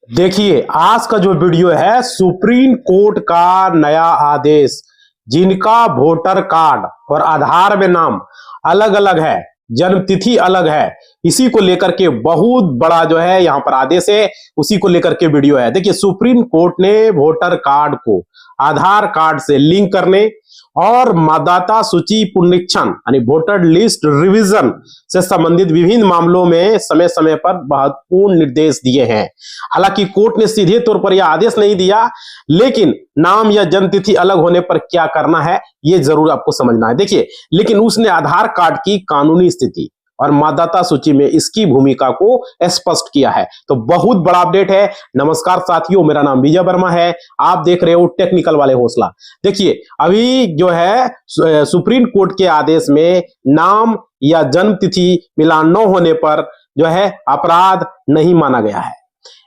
देखिए, आज का जो वीडियो है सुप्रीम कोर्ट का नया आदेश। जिनका वोटर कार्ड और आधार में नाम अलग अलग है, जन्म तिथि अलग है, इसी को लेकर के बहुत बड़ा जो है यहाँ पर आदेश है, उसी को लेकर के वीडियो है। देखिए, सुप्रीम कोर्ट ने वोटर कार्ड को आधार कार्ड से लिंक करने और मतदाता सूची पुनरीक्षण यानी वोटर लिस्ट रिवीजन से संबंधित विभिन्न मामलों में समय समय पर महत्वपूर्ण निर्देश दिए हैं। हालांकि कोर्ट ने सीधे तौर पर यह आदेश नहीं दिया, लेकिन नाम या जन्म तिथि अलग होने पर क्या करना है यह जरूर आपको समझना है। देखिए, लेकिन उसने आधार कार्ड की कानूनी स्थिति और मतदाता सूची में इसकी भूमिका को स्पष्ट किया है। तो बहुत बड़ा अपडेट है। नमस्कार साथियों, मेरा नाम विजय वर्मा है, आप देख रहे हो टेक्निकल वाले हौसला। देखिए, अभी जो है सुप्रीम कोर्ट के आदेश में नाम या जन्म तिथि मिलान न होने पर जो है अपराध नहीं माना गया है,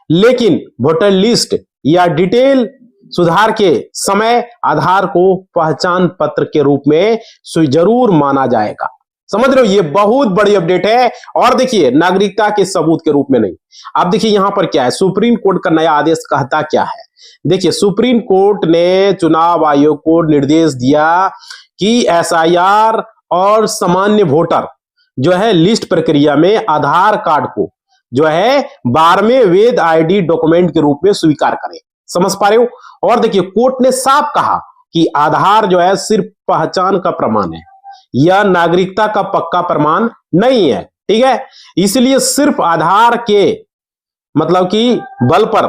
लेकिन वोटर लिस्ट या डिटेल सुधार के समय आधार को पहचान पत्र के रूप में जरूर माना जाएगा। समझ रहे हो, ये बहुत बड़ी अपडेट है। और देखिए, नागरिकता के सबूत के रूप में नहीं। अब देखिए यहां पर क्या है, सुप्रीम कोर्ट का नया आदेश कहता क्या है। देखिए, सुप्रीम कोर्ट ने चुनाव आयोग को निर्देश दिया कि एसआईआर और सामान्य वोटर जो है लिस्ट प्रक्रिया में आधार कार्ड को जो है 12वें वैध आईडी डॉक्यूमेंट के रूप में स्वीकार करें। समझ पा रहे हो। और देखिए, कोर्ट ने साफ कहा कि आधार जो है सिर्फ पहचान का प्रमाण है, यह नागरिकता का पक्का प्रमाण नहीं है। ठीक है, इसलिए सिर्फ आधार के मतलब कि बल पर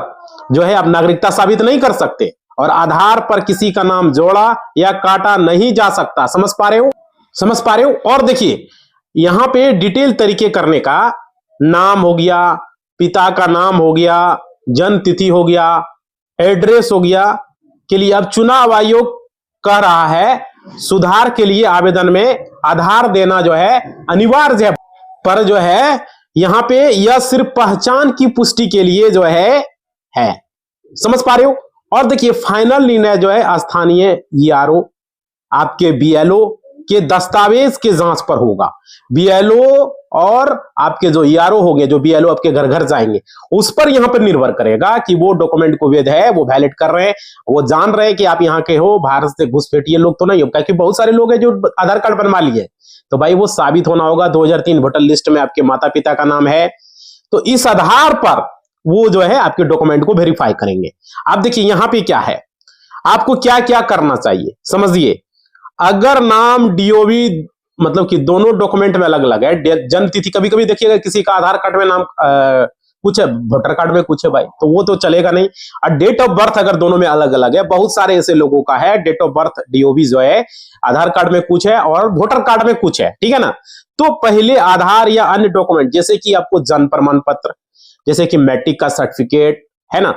जो है आप नागरिकता साबित नहीं कर सकते, और आधार पर किसी का नाम जोड़ा या काटा नहीं जा सकता। समझ पा रहे हो, समझ पा रहे हो। और देखिए, यहां पे डिटेल तरीके करने का, नाम हो गया, पिता का नाम हो गया, जन्म तिथि हो गया, एड्रेस हो गया, के लिए अब चुनाव आयोग कह रहा है सुधार के लिए आवेदन में आधार देना जो है अनिवार्य है। पर जो है यहां पे यह सिर्फ पहचान की पुष्टि के लिए जो है। समझ पा रहे हो। और देखिए, फाइनल निर्णय जो है स्थानीय ईआरओ आपके बीएलओ के दस्तावेज के जांच पर होगा। बीएलओ और आपके जो ईआरओ होंगे, जो बीएलओ आपके घर घर जाएंगे, उस पर यहां पर निर्भर करेगा कि वो डॉक्यूमेंट को वैध है, वो वैलिड कर रहे हैं, वो जान रहे हैं कि आप यहाँ के हो, बाहर से घुसपैठिए लोग तो नहीं हो। क्योंकि बहुत सारे लोग हैं जो आधार कार्ड बनवा लिए, तो भाई वो साबित होना होगा 2003 वोटर लिस्ट में आपके माता पिता का नाम है, तो इस आधार पर वो जो है आपके डॉक्यूमेंट को वेरीफाई करेंगे। अब देखिए यहां पर क्या है, आपको क्या क्या करना चाहिए समझिए। अगर नाम डीओबी मतलब कि दोनों डॉक्यूमेंट में अलग अलग है, जन्म तिथि कभी कभी देखिएगा किसी का आधार कार्ड में नाम कुछ है, वोटर कार्ड में कुछ है भाई, तो वो तो चलेगा नहीं। और डेट ऑफ बर्थ अगर दोनों में अलग अलग है, बहुत सारे ऐसे लोगों का है डेट ऑफ बर्थ डीओबी जो है आधार कार्ड में कुछ है और वोटर कार्ड में कुछ है, ठीक है ना। तो पहले आधार या अन्य डॉक्यूमेंट जैसे कि आपको जन्म प्रमाण पत्र, जैसे कि मैट्रिक का सर्टिफिकेट है ना,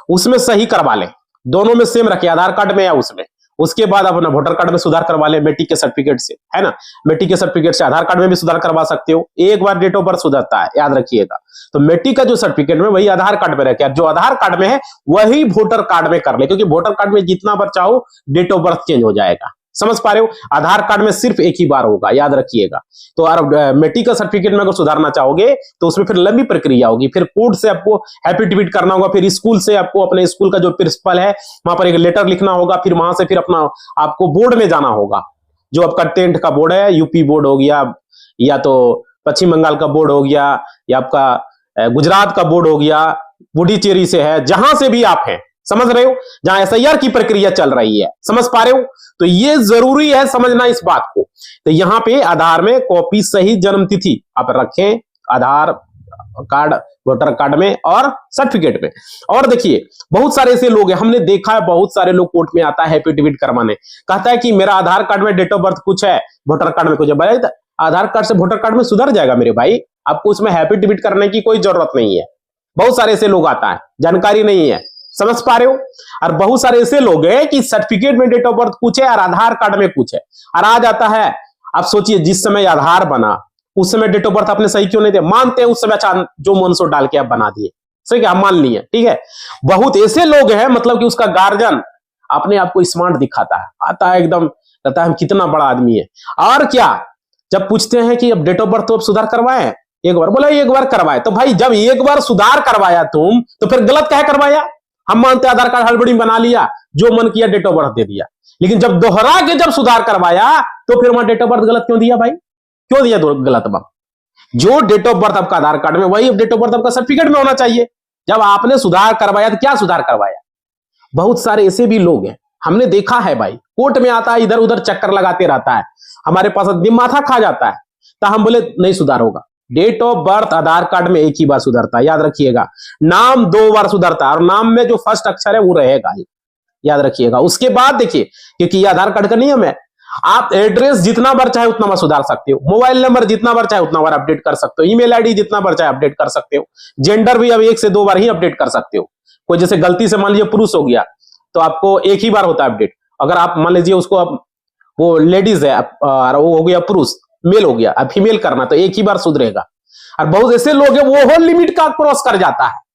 उसमें सही करवा लें, दोनों में सेम रखे, आधार कार्ड में या उसमें। उसके बाद आप अपना वोटर कार्ड में सुधार करवा ले मैट्रिक के सर्टिफिकेट से, है ना। मैट्रिक के सर्टिफिकेट से आधार कार्ड में भी सुधार करवा सकते हो। एक बार डेट ऑफ बर्थ सुधरता है, याद रखिएगा। तो मैट्रिक का जो सर्टिफिकेट में वही आधार कार्ड में रखे, जो आधार कार्ड में है वही वोटर कार्ड में कर ले, क्योंकि वोटर कार्ड में जितना बार चाहो डेट ऑफ बर्थ चेंज हो जाएगा। समझ पा रहे हो। आधार कार्ड में सिर्फ एक ही बार होगा, याद रखिएगा। तो मैट्रिक का सर्टिफिकेट में अगर सुधारना चाहोगे तो उसमें फिर लंबी प्रक्रिया होगी, फिर कोर्ट से आपको एफिडेविट करना होगा, फिर स्कूल से आपको अपने स्कूल का जो प्रिंसिपल है वहां पर एक लेटर लिखना होगा, फिर वहां से फिर अपना आपको बोर्ड में जाना होगा, जो आपका 10th का बोर्ड है, यूपी बोर्ड हो गया या तो पश्चिम बंगाल का बोर्ड हो गया या आपका गुजरात का बोर्ड हो गया, पुडुचेरी से है, जहां से भी आप हैं, समझ रहे हो, जहां एसआईआर की प्रक्रिया चल रही है। समझ पा रहे हो। तो ये जरूरी है समझना इस बात को। तो यहां पे आधार में कॉपी सही जन्म तिथि आप रखें, आधार कार्ड वोटर कार्ड में और सर्टिफिकेट में। और देखिए, बहुत सारे ऐसे लोग हैं, हमने देखा है बहुत सारे लोग कोर्ट में आता है एफिडेविट करवाने, कहता है कि मेरा आधार कार्ड में डेट ऑफ बर्थ कुछ है, वोटर कार्ड में कुछ है। भाई आधार कार्ड से वोटर कार्ड में सुधर जाएगा मेरे भाई, आपको उसमें एफिडेविट करने की कोई जरूरत नहीं है। बहुत सारे ऐसे लोग आता है, जानकारी नहीं है। समझ पा रहे हो। और बहुत सारे ऐसे लोग हैं कि सर्टिफिकेट में डेट ऑफ बर्थ कुछ है और आधार कार्ड में कुछ है, और आ जाता है। आप सोचिए, जिस समय आधार बना उस समय डेट ऑफ बर्थ आपने सही क्यों नहीं दिया, मानते हैं उस समय जो मन सो डाल के आप बना दिए, सही क्या, मान लिए, ठीक है। बहुत ऐसे लोग हैं मतलब कि उसका गार्जियन अपने आप को स्मार्ट दिखाता है, आता है एकदम, कहता है हम कितना बड़ा आदमी है। और क्या, जब पूछते हैं कि अब डेट ऑफ बर्थ तो अब सुधार करवाए, एक बार बोला, एक बार करवाए। तो भाई जब एक बार सुधार करवाया तुम, तो फिर गलत क्या करवाया? हम मानते आधार कार्ड हड़बड़ी में बना लिया, जो मन किया डेट ऑफ बर्थ दे दिया, लेकिन जब दोहरा के जब सुधार करवाया तो फिर वहां डेट ऑफ बर्थ गलत क्यों दिया भाई? क्यों दिया गलत? जो डेट ऑफ बर्थ आपका आधार कार्ड में, वही डेट ऑफ बर्थ आपका सर्टिफिकेट में होना चाहिए। जब आपने सुधार करवाया तो क्या सुधार करवाया? बहुत सारे ऐसे भी लोग हैं, हमने देखा है भाई, कोर्ट में आता है, इधर उधर चक्कर लगाते रहता है, हमारे पास माथा खा जाता है, तो हम बोले नहीं सुधार होगा। Date of birth Aadhaar card में एक ही बार सुधरता है, याद रखिएगा। नाम 2 बार सुधरता है, और नाम में जो फर्स्ट अक्षर है वो रहेगा ही, याद रखिएगा। उसके बाद देखिए, क्योंकि ये आधार कार्ड का नियम है, आप एड्रेस जितना बार चाहे उतना बार सुधार सकते हो, मोबाइल नंबर जितना बार चाहे उतना बार अपडेट कर सकते हो, ईमेल आईडी जितना बार चाहे अपडेट कर सकते हो, जेंडर भी अब 1 से 2 बार ही अपडेट कर सकते हो। कोई जैसे गलती से मान लीजिए पुरुष हो गया तो आपको एक ही बार होता है अपडेट। अगर आप मान लीजिए उसको अब वो लेडीज है और वो हो गया पुरुष, मेल हो गया, अब फीमेल करना तो एक ही बार सुधरेगा। और बहुत ऐसे लोग हैं वो लिमिट का क्रॉस कर जाता है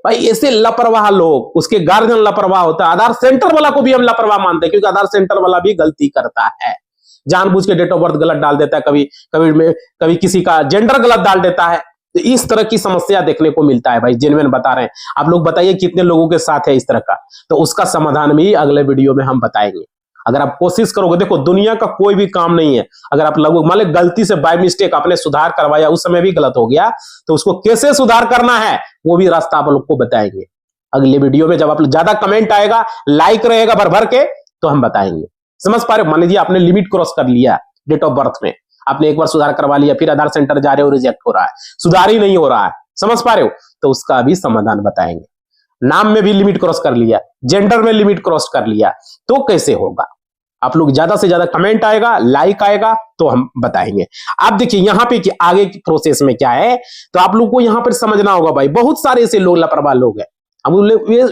भाई। ऐसे लापरवाह लोग, उसके गार्जियन लापरवाह होता है, आधार सेंटर वाला को भी हम लापरवाह मानते हैं, क्योंकि आधार सेंटर वाला भी गलती करता है, जानबूझ के डेट ऑफ बर्थ गलत डाल देता है, कभी किसी का जेंडर गलत डाल देता है। तो इस तरह की समस्या देखने को मिलता है भाई, जेन्युइन बता रहे हैं। आप लोग बताइए कितने लोगों के साथ है इस तरह का, तो उसका समाधान भी अगले वीडियो में हम बताएंगे। अगर आप कोशिश करोगे, देखो दुनिया का कोई भी काम नहीं है, अगर आप लोग मान लो गलती से बाय मिस्टेक आपने सुधार करवाया, उस समय भी गलत हो गया, तो उसको कैसे सुधार करना है वो भी रास्ता आप लोग को बताएंगे अगले वीडियो में। जब आप ज्यादा कमेंट आएगा, लाइक रहेगा भर भर के, तो हम बताएंगे। समझ पा रहे हो? मान लीजिए आपने लिमिट क्रॉस कर लिया डेट ऑफ बर्थ में, आपने एक बार सुधार करवा लिया, फिर आधार सेंटर जा रहे हो, रिजेक्ट हो रहा है, सुधार ही नहीं हो रहा है, समझ पा रहे हो? तो उसका भी समाधान बताएंगे। नाम में भी लिमिट क्रॉस कर लिया, जेंडर में लिमिट क्रॉस कर लिया, तो कैसे होगा? आप लोग ज्यादा से ज्यादा कमेंट आएगा, लाइक आएगा, तो हम बताएंगे। आप देखिए यहाँ पे कि आगे की प्रोसेस में क्या है, तो आप लोग को यहाँ पर समझना होगा भाई। बहुत सारे ऐसे लोग लापरवाह लोग हैं, हम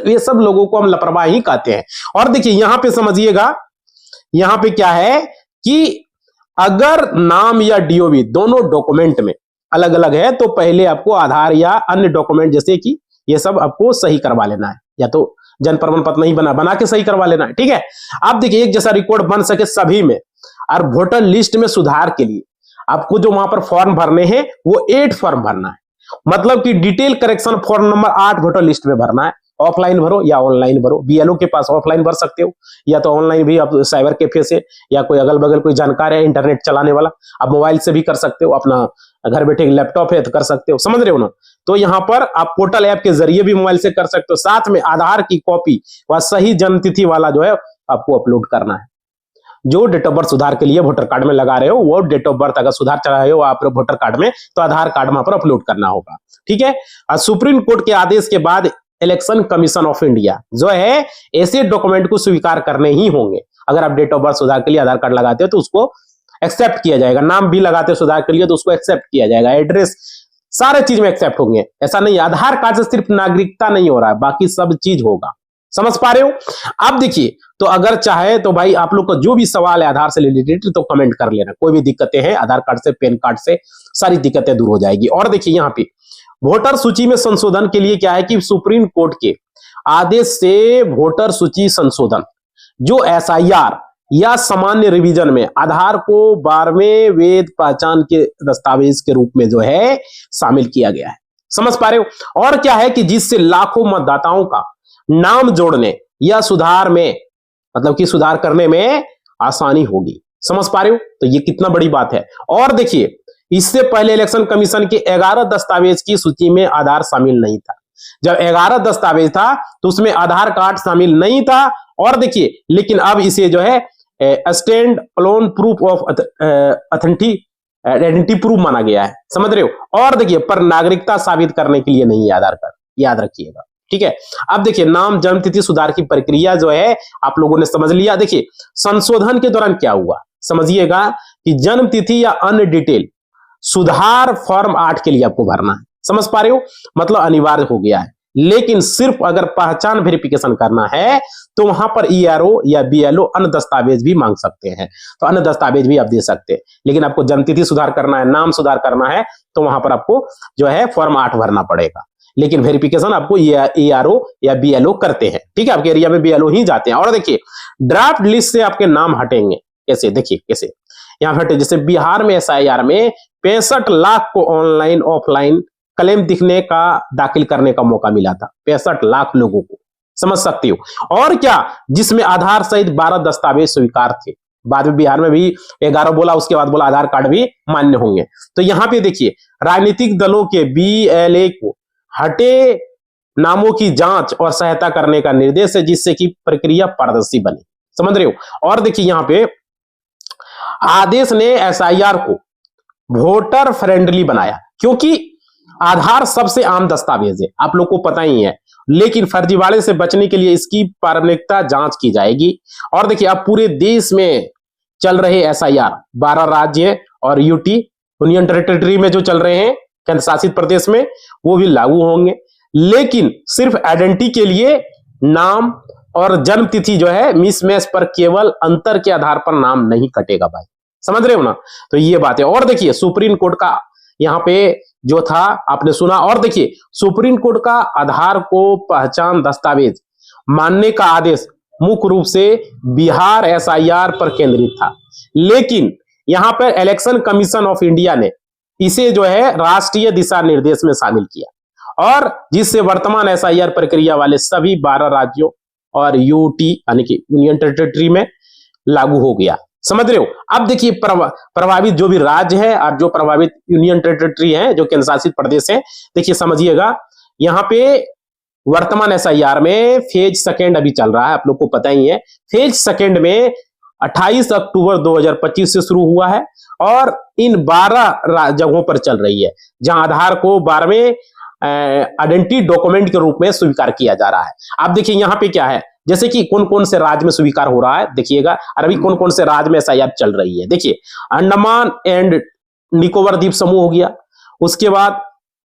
वे सब लोगों को हम लापरवाह ही कहते हैं। और देखिए यहाँ पे समझिएगा, यहाँ पे क्या है कि अगर नाम या डीओबी दोनों डॉक्यूमेंट में अलग अलग है, तो पहले आपको आधार या अन्य डॉक्यूमेंट जैसे कि ये सब आपको सही करवा लेना है, या तो जन प्रमाण पत्र नहीं बना के सही करवा लेना है, ठीक है। आप देखिए एक जैसा रिकॉर्ड बन सके सभी में। और वोटर लिस्ट में सुधार के लिए आपको जो वहां पर फॉर्म भरने हैं वो 8 फॉर्म भरना है, मतलब कि detail correction form number 8 voter list में भरना है। ऑफलाइन भरो या ऑनलाइन भरो, बीएलओ के पास ऑफलाइन भर सकते हो, या तो ऑनलाइन भी आप साइबर कैफे से, या कोई अगल बगल कोई जानकार है इंटरनेट चलाने वाला, आप मोबाइल से भी कर सकते हो, अपना घर बैठे लैपटॉप है तो कर सकते हो, समझ रहे हो ना। तो यहाँ पर आप पोर्टल ऐप के जरिए भी मोबाइल से कर सकते हो। साथ में आधार की कॉपी व सही जन्मतिथि वाला जो है आपको अपलोड करना है। जो डेट ऑफ बर्थ सुधार के लिए वोटर कार्ड में लगा रहे हो, वो डेट ऑफ बर्थ अगर सुधार चला रहे हो आप वोटर कार्ड में, तो आधार कार्ड वहां पर अपलोड करना होगा, ठीक है। और सुप्रीम कोर्ट के आदेश के बाद इलेक्शन कमीशन ऑफ इंडिया जो है ऐसे डॉक्यूमेंट को स्वीकार करने ही होंगे। अगर आप डेट ऑफ बर्थ सुधार के लिए आधार कार्ड लगाते हो तो उसको एक्सेप्ट किया जाएगा, नाम भी लगाते हो सुधार के लिए तो उसको एक्सेप्ट किया जाएगा, एड्रेस सारे चीज में एक्सेप्ट होंगे। ऐसा नहीं, आधार कार्ड से सिर्फ नागरिकता नहीं हो रहा है, बाकी सब चीज होगा, समझ पा रहे हो? अब देखिए, तो अगर चाहे तो भाई आप लोग का जो भी सवाल है आधार से रिलेटेड तो कमेंट कर लेना, कोई भी दिक्कतें हैं आधार कार्ड से, पैन कार्ड से, सारी दिक्कतें दूर हो जाएगी। और देखिए यहाँ पे वोटर सूची में संशोधन के लिए क्या है कि सुप्रीम कोर्ट के आदेश से वोटर सूची संशोधन, जो एसआईआर या सामान्य रिवीजन में आधार को 12वें वेद पहचान के दस्तावेज के रूप में जो है शामिल किया गया है, समझ पा रहे हो? और क्या है कि जिससे लाखों मतदाताओं का नाम जोड़ने या सुधार में, मतलब कि सुधार करने में आसानी होगी, समझ पा रहे हो? तो ये कितना बड़ी बात है। और देखिए, इससे पहले इलेक्शन कमीशन के 11 दस्तावेज की सूची में आधार शामिल नहीं था। जब 11 दस्तावेज था तो उसमें आधार कार्ड शामिल नहीं था। और देखिए, लेकिन अब इसे जो है stand alone proof of identity proof माना गया है, समझ रहे हो? और देखिए, पर नागरिकता साबित करने के लिए नहीं है आधार कार्ड, याद रखिएगा, ठीक है। अब देखिए, नाम जन्मतिथि सुधार की प्रक्रिया जो है आप लोगों ने समझ लिया। देखिए, संशोधन के दौरान क्या हुआ समझिएगा कि जन्मतिथि या अन्य डिटेल सुधार फॉर्म 8 के लिए आपको भरना है, समझ पा रहे हो? मतलब अनिवार्य हो गया है। लेकिन सिर्फ अगर पहचान वेरिफिकेशन करना है तो वहां पर ईआरओ या बीएलओ अन्य दस्तावेज भी मांग सकते हैं, तो अन्य दस्तावेज भी आप दे सकते हैं। लेकिन आपको जन्मतिथि सुधार करना है, नाम सुधार करना है, तो वहां पर आपको जो है फॉर्म 8 भरना पड़ेगा। लेकिन वेरिफिकेशन आपको ईआरओ या बीएलओ करते हैं, ठीक है, आपके एरिया में बीएलओ ही जाते हैं। और देखिए, ड्राफ्ट लिस्ट से आपके नाम हटेंगे, कैसे? देखिए कैसे यहाँ हटे, जैसे बिहार में एसआईआर में 65 लाख को ऑनलाइन ऑफलाइन क्लेम दिखने का दाखिल करने का मौका मिला था। 65 लाख लोगों को, समझ सकते हो। और क्या, जिसमें आधार सहित 12 दस्तावेज स्वीकार थे। बाद में बिहार में भी 11 बोला, उसके बाद बोला आधार कार्ड भी मान्य होंगे। तो यहां पे देखिए, राजनीतिक दलों के BLA को हटे नामों की जांच और सहायता करने का निर्देश है, जिससे कि प्रक्रिया पारदर्शी बने। समझ रहे हो। और देखिए यहां पे आदेश ने SIR को वोटर फ्रेंडली बनाया, क्योंकि आधार सबसे आम दस्तावेज है, आप लोग को पता ही है। लेकिन फर्जीवाड़े से बचने के लिए इसकी प्रामाणिकता जांच की जाएगी। और देखिए अब पूरे देश में चल रहे SIR 12 राज्य और UT यूनियन टेरिटरी में जो चल रहे हैं, केंद्र शासित प्रदेश में, वो भी लागू होंगे। लेकिन सिर्फ आइडेंटिटी के लिए नाम और जन्म तिथि जो है मिसमैच पर केवल अंतर के आधार पर नाम नहीं कटेगा भाई, समझ रहे हो ना। तो ये बात है। और देखिए सुप्रीम कोर्ट का यहां पे जो था आपने सुना। और देखिए सुप्रीम कोर्ट का आधार को पहचान दस्तावेज मानने का आदेश मुख्य रूप से बिहार SIR पर केंद्रित था। लेकिन यहां पर इलेक्शन कमीशन ऑफ इंडिया ने इसे जो है राष्ट्रीय दिशा निर्देश में शामिल किया, और जिससे वर्तमान SIR प्रक्रिया वाले सभी 12 राज्यों और UT यानी कि यूनियन टेरिटरी में लागू हो गया। समझ रहे हो। अब देखिए प्रभावित जो भी राज्य है और जो प्रभावित यूनियन टेरिटरी है, जो केंद्र शासित प्रदेश है, देखिए समझिएगा। यहां पे वर्तमान SIR में फेज सेकेंड अभी चल रहा है, आप लोग को पता ही है। फेज सेकेंड में 28 अक्टूबर 2025 से शुरू हुआ है और इन 12 जगहों पर चल रही है, जहां आधार को 12वें आइडेंटिटी डॉक्यूमेंट के रूप में स्वीकार किया जा रहा है। आप देखिए यहां पे क्या है, जैसे कि कौन कौन से राज्य में स्वीकार हो रहा है, देखिएगा। और अभी कौन कौन से राज्य में SIR चल रही है, देखिए। अंडमान एंड निकोबार द्वीप समूह हो गया, उसके बाद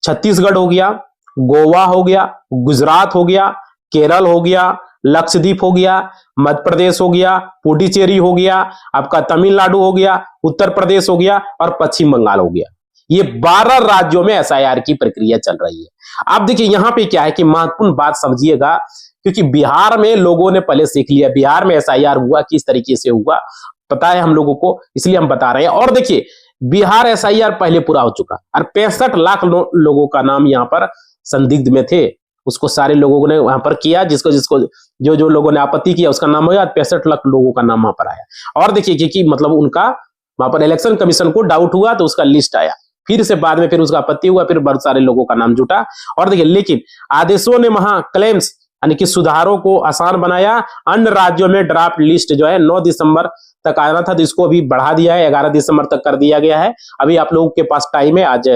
छत्तीसगढ़ हो गया, गोवा हो गया, गुजरात हो गया, केरल हो गया, लक्षद्वीप हो गया, मध्य प्रदेश हो गया, पुडुचेरी हो गया, आपका तमिलनाडु हो गया, उत्तर प्रदेश हो गया और पश्चिम बंगाल हो गया। ये 12 राज्यों में SIR की प्रक्रिया चल रही है। अब देखिए यहां पे क्या है कि महत्वपूर्ण बात समझिएगा, क्योंकि बिहार में लोगों ने पहले सीख लिया, बिहार में SIR हुआ किस तरीके से हुआ पता है हम लोगों को, इसलिए हम बता रहे हैं। और देखिए बिहार SIR पहले पूरा हो चुका और 65 लाख लोगों का नाम यहाँ पर संदिग्ध में थे, उसको सारे लोगों ने वहां पर किया, जिसको जिसको जो जो लोगों ने आपत्ति किया उसका नाम हो गया, 65 लाख लोगों का नाम वहां पर आया। और देखिए कि मतलब उनका वहां पर इलेक्शन कमीशन को डाउट हुआ तो उसका लिस्ट आया, फिर से बाद में फिर उसका आपत्ति हुआ, फिर बहुत सारे लोगों का नाम जुटा। और देखिए लेकिन आदेशों ने वहां क्लेम्स यानी कि सुधारों को आसान बनाया। अन्य राज्यों में ड्राफ्ट लिस्ट जो है 9 दिसंबर तक आना था, तो इसको अभी बढ़ा दिया है, 11 दिसंबर तक कर दिया गया है। अभी आप लोगों के पास टाइम है, आज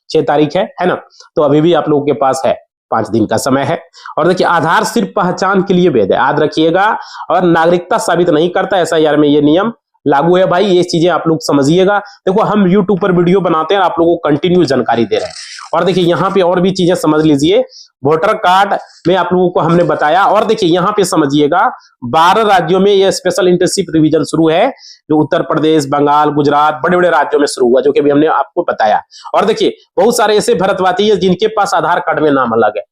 6 तारीख है ना, तो अभी भी आप लोगों के पास है 5 दिन का समय है। और देखिए आधार सिर्फ पहचान के लिए वैध है, याद रखिएगा, और नागरिकता साबित नहीं करता। SIR में ये नियम लागू है भाई, ये चीजें आप लोग समझिएगा। देखो हम YouTube पर वीडियो बनाते हैं, आप लोगों को कंटिन्यू जानकारी दे रहे हैं। और देखिए यहाँ पे और भी चीजें समझ लीजिए, वोटर कार्ड में आप लोगों को हमने बताया। और देखिए यहाँ पे समझिएगा 12 राज्यों में ये स्पेशल इंटेंसिव रिवीजन शुरू है, जो उत्तर प्रदेश, बंगाल, गुजरात, बड़े बड़े राज्यों में शुरू हुआ, जो कि अभी हमने आपको बताया। और देखिए बहुत सारे ऐसे भारतवासी है जिनके पास आधार कार्ड में नाम अलग है,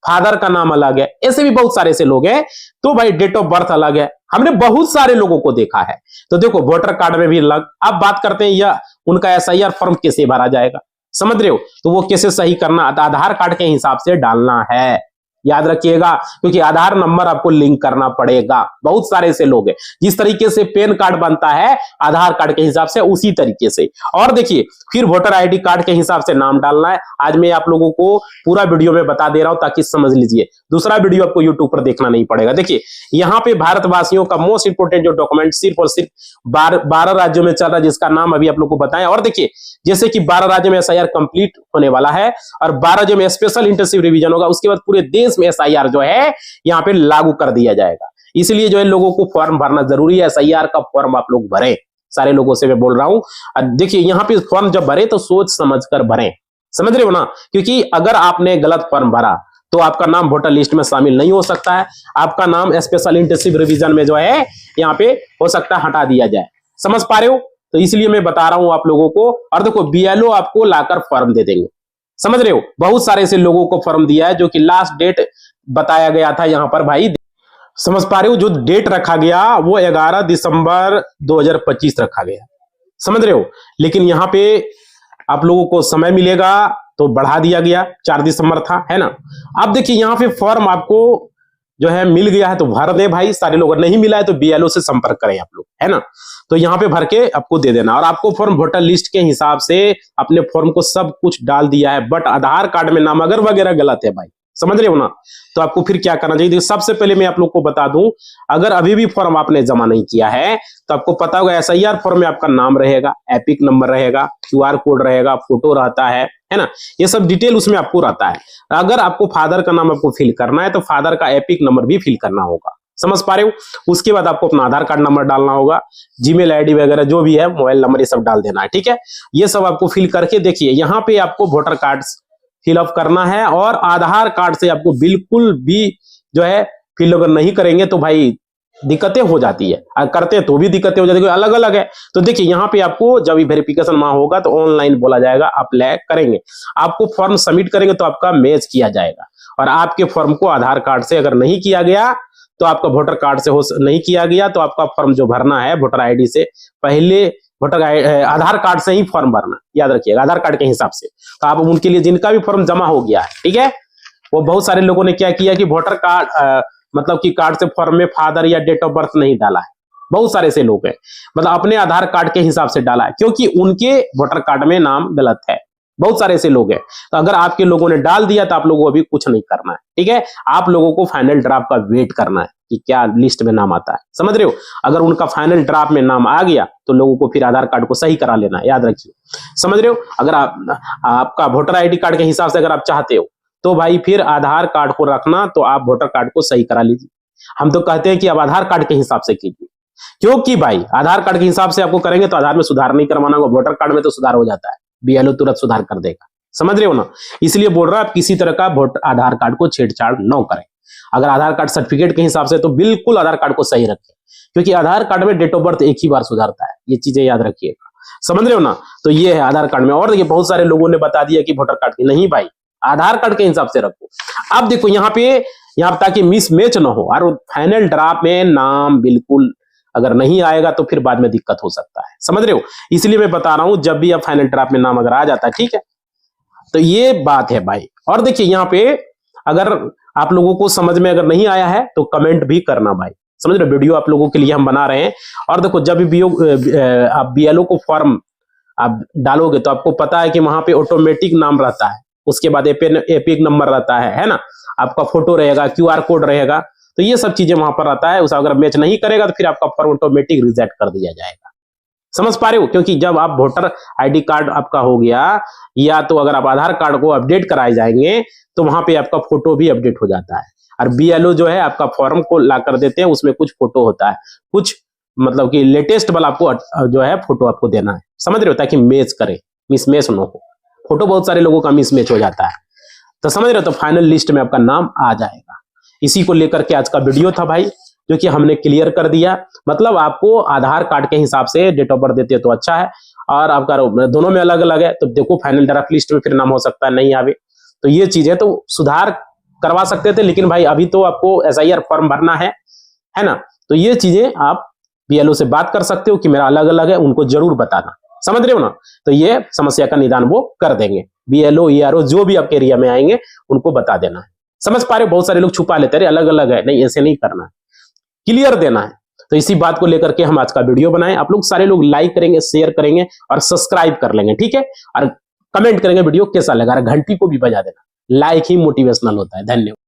फादर का नाम अलग है, ऐसे भी बहुत सारे ऐसे लोग हैं, तो भाई डेट ऑफ बर्थ अलग है, हमने बहुत सारे लोगों को देखा है। तो देखो वोटर कार्ड में भी अलग। अब बात करते हैं यह उनका SIR फॉर्म कैसे भरा जाएगा, समझ रहे हो। तो वो कैसे सही करना, आधार कार्ड के हिसाब से डालना है, याद रखिएगा, क्योंकि आधार नंबर आपको लिंक करना पड़ेगा। बहुत सारे ऐसे लोग हैं, जिस तरीके से पैन कार्ड बनता है आधार कार्ड के हिसाब से, उसी तरीके से। और देखिए फिर वोटर ID कार्ड के हिसाब से नाम डालना है। आज मैं आप लोगों को पूरा वीडियो में बता दे रहा हूं ताकि समझ लीजिए, दूसरा वीडियो आपको यूट्यूब पर देखना नहीं पड़ेगा। देखिए यहाँ पे भारतवासियों का मोस्ट इंपोर्टेंट जो डॉक्यूमेंट सिर्फ और सिर्फ 12 राज्यों में चल रहा है, जिसका नाम अभी आप लोग को बताएं। और देखिए जैसे कि 12 राज्यों में SIR कंप्लीट होने वाला है और 12 राज्यों में स्पेशल इंटेंसिव रिवीजन होगा, उसके बाद पूरे देश में SIR जो है यहाँ पे लागू कर दिया जाएगा। इसलिए जो है लोगों को फॉर्म भरना जरूरी है, SIR का फॉर्म आप लोग भरें, सारे लोगों से मैं बोल रहा हूं। देखिए यहाँ पे फॉर्म जब भरे तो सोच समझ कर भरें, समझ रहे हो ना, क्योंकि अगर आपने गलत फॉर्म भरा तो आपका नाम वोटर लिस्ट में शामिल नहीं हो सकता है, आपका नाम स्पेशल इंटेंसिव रिवीजन में जो है यहाँ पे हो सकता है हटा दिया जाए, समझ पा रहे हो। तो इसलिए मैं बता रहा हूं आप लोगों को। और देखो BLO आपको लाकर फॉर्म दे देंगे, समझ रहे हो। बहुत सारे ऐसे लोगों को फॉर्म दिया है जो कि लास्ट डेट बताया गया था यहाँ पर भाई, समझ पा रहे हो। जो डेट रखा गया वो 11 दिसंबर 2025 रखा गया, समझ रहे हो। लेकिन यहाँ पे आप लोगों को समय मिलेगा तो बढ़ा दिया गया, 4 दिसंबर था, है ना। अब देखिए यहाँ पे फॉर्म आपको जो है मिल गया है तो भर दे भाई सारे लोग, नहीं मिला है तो बीएलओ से संपर्क करें आप लोग, है ना। तो यहाँ पे भर के आपको दे देना, और आपको फॉर्म वोटर लिस्ट के हिसाब से अपने फॉर्म को सब कुछ डाल दिया है, बट आधार कार्ड में नाम अगर वगैरह गलत है भाई, समझ रहे हो ना, तो आपको फिर क्या करना चाहिए। सबसे पहले मैं आप लोग को बता दूं, अगर अभी भी फॉर्म आपने जमा नहीं किया है तो आपको पता होगा एसआईआर फॉर्म में आपका नाम रहेगा, एपिक नंबर रहेगा, क्यूआर कोड रहेगा, फोटो रहता है ना, ये सब डिटेल उसमें आपको रहता है। अगर आपको फादर का नाम आपको फिल करना है तो फादर का एपिक नंबर भी फिल करना होगा, समझ पा रहे हो। उसके बाद आपको अपना आधार कार्ड नंबर डालना होगा, जीमेल आईडी वगैरह जो भी है, मोबाइल नंबर, ये सब डाल देना है, ठीक है। ये सब आपको फिल करके देखिए यहाँ पे आपको वोटर कार्ड फिलअप करना है, और आधार कार्ड से आपको बिल्कुल भी जो है फिल अगर नहीं करेंगे तो भाई दिक्कतें हो जाती है, अगर करते हैं तो भी दिक्कतें हो जाती है, अलग अलग है। तो देखिए यहाँ पे आपको जब वेरिफिकेशन वहां होगा तो ऑनलाइन बोला जाएगा, अप्लाई करेंगे, आपको फॉर्म सबमिट करेंगे तो आपका मैच किया जाएगा, और आपके फॉर्म को आधार कार्ड से अगर नहीं किया गया तो आपका वोटर कार्ड से नहीं किया गया तो आपका फॉर्म जो भरना है वोटर आईडी से पहले, आधार कार्ड से ही फॉर्म भरना, याद रखिएगा, आधार कार्ड के हिसाब से। तो आप उनके लिए जिनका भी फॉर्म जमा हो गया है, ठीक है, वो बहुत सारे लोगों ने क्या किया कि वोटर कार्ड मतलब कि कार्ड से फॉर्म में फादर या डेट ऑफ बर्थ नहीं डाला है, बहुत सारे ऐसे लोग हैं, मतलब अपने आधार कार्ड के हिसाब से डाला है, क्योंकि उनके वोटर कार्ड में नाम गलत है, बहुत सारे ऐसे लोग हैं। तो अगर आपके लोगों ने डाल दिया तो आप लोगों को अभी कुछ नहीं करना है, ठीक है, आप लोगों को फाइनल ड्राफ्ट का वेट करना है कि क्या लिस्ट में नाम आता है, समझ रहे हो। अगर उनका फाइनल ड्राफ्ट में नाम आ गया तो लोगों को फिर आधार कार्ड को सही करा लेना है, याद रखिए, समझ रहे हो। अगर आपका वोटर आईडी कार्ड के हिसाब से अगर आप चाहते हो तो भाई फिर आधार कार्ड को रखना, तो आप वोटर कार्ड को सही करा लीजिए। हम तो कहते हैं कि आप आधार कार्ड के हिसाब से कीजिए, क्योंकि भाई आधार कार्ड के हिसाब से आपको करेंगे तो आधार में सुधार नहीं करवाना होगा, वोटर कार्ड में तो सुधार हो जाता है, बीएलओ तुरंत सुधार कर देगा, समझ रहे हो ना। इसलिए बोल रहा है आप किसी तरह का आधार कार्ड को छेड़छाड़ न करें। अगर आधार कार्ड सर्टिफिकेट के हिसाब से तो बिल्कुल आधार कार्ड को सही रखें, क्योंकि आधार कार्ड में डेट ऑफ बर्थ एक ही बार सुधारता है, ये चीजें याद रखिएगा, समझ रहे हो ना। तो ये है आधार कार्ड में। और देखिए बहुत सारे लोगों ने बता दिया कि वोटर कार्ड की, नहीं भाई, आधार कार्ड के हिसाब से रखो। अब देखो यहाँ पे ताकि मिस मैच ना हो, और फाइनल ड्राफ्ट में नाम बिल्कुल अगर नहीं आएगा तो फिर बाद में दिक्कत हो सकता है, समझ रहे हो। इसलिए मैं बता रहा हूं जब भी आप फाइनल ड्राफ्ट में नाम अगर आ जाता है, ठीक है, तो ये बात है भाई। और देखिए यहाँ पे अगर आप लोगों को समझ में अगर नहीं आया है तो कमेंट भी करना भाई, समझ रहे हो, वीडियो आप लोगों के लिए हम बना रहे हैं। और देखो जब भी आप बीएलओ को फॉर्म आप डालोगे तो आपको पता है कि वहां पे ऑटोमेटिक नाम रहता है, उसके बाद एपिक नंबर रहता है ना, आपका फोटो रहेगा, क्यूआर कोड रहेगा, तो ये सब चीजें वहां पर रहता है। उसे अगर मैच नहीं करेगा तो फिर आपका फॉर्म ऑटोमेटिक रिजेक्ट कर दिया जाएगा, समझ पा रहे हो। क्योंकि जब आप वोटर आईडी कार्ड आपका हो गया, या तो अगर आप आधार कार्ड को अपडेट कराए जाएंगे तो वहां पे आपका फोटो भी अपडेट हो जाता है, और बीएलओ जो है आपका फॉर्म को ला कर देते हैं, उसमें कुछ फोटो होता है, कुछ मतलब कि लेटेस्ट वाला आपको जो है फोटो आपको देना है, समझ रहे हो, ताकि मैच करे, मिसमैच ना हो। फोटो बहुत सारे लोगों का मिसमैच हो जाता है, तो समझ रहे हो, तो फाइनल लिस्ट में आपका नाम आ जाएगा। इसी को लेकर के आज का वीडियो था भाई, जो कि हमने क्लियर कर दिया। मतलब आपको आधार कार्ड के हिसाब से डेट ऑफ बर्थ देते हो तो अच्छा है, और आपका दोनों में अलग अलग है तो देखो फाइनल ड्राफ्ट लिस्ट में फिर नाम हो सकता है नहीं आवे, तो ये चीजें तो सुधार करवा सकते थे, लेकिन भाई अभी तो आपको एसआईआर फॉर्म भरना है ना। तो ये चीजें आप बीएलओ से बात कर सकते हो कि मेरा अलग अलग है, उनको जरूर बताना, समझ रहे हो ना। तो ये समस्या का निदान वो कर देंगे, बीएलओ ईआरओ जो भी आपके एरिया में आएंगे उनको बता देना है, समझ पा रहे हो। बहुत सारे लोग छुपा लेते हैं, अलग अलग है, नहीं ऐसे नहीं करना है, क्लियर देना है। तो इसी बात को लेकर के हम आज का वीडियो बनाए। आप लोग सारे लोग लाइक करेंगे, शेयर करेंगे और सब्सक्राइब कर लेंगे, ठीक है, और कमेंट करेंगे वीडियो कैसा लगा, घंटी को भी बजा देना, लाइक ही मोटिवेशनल होता है। धन्यवाद।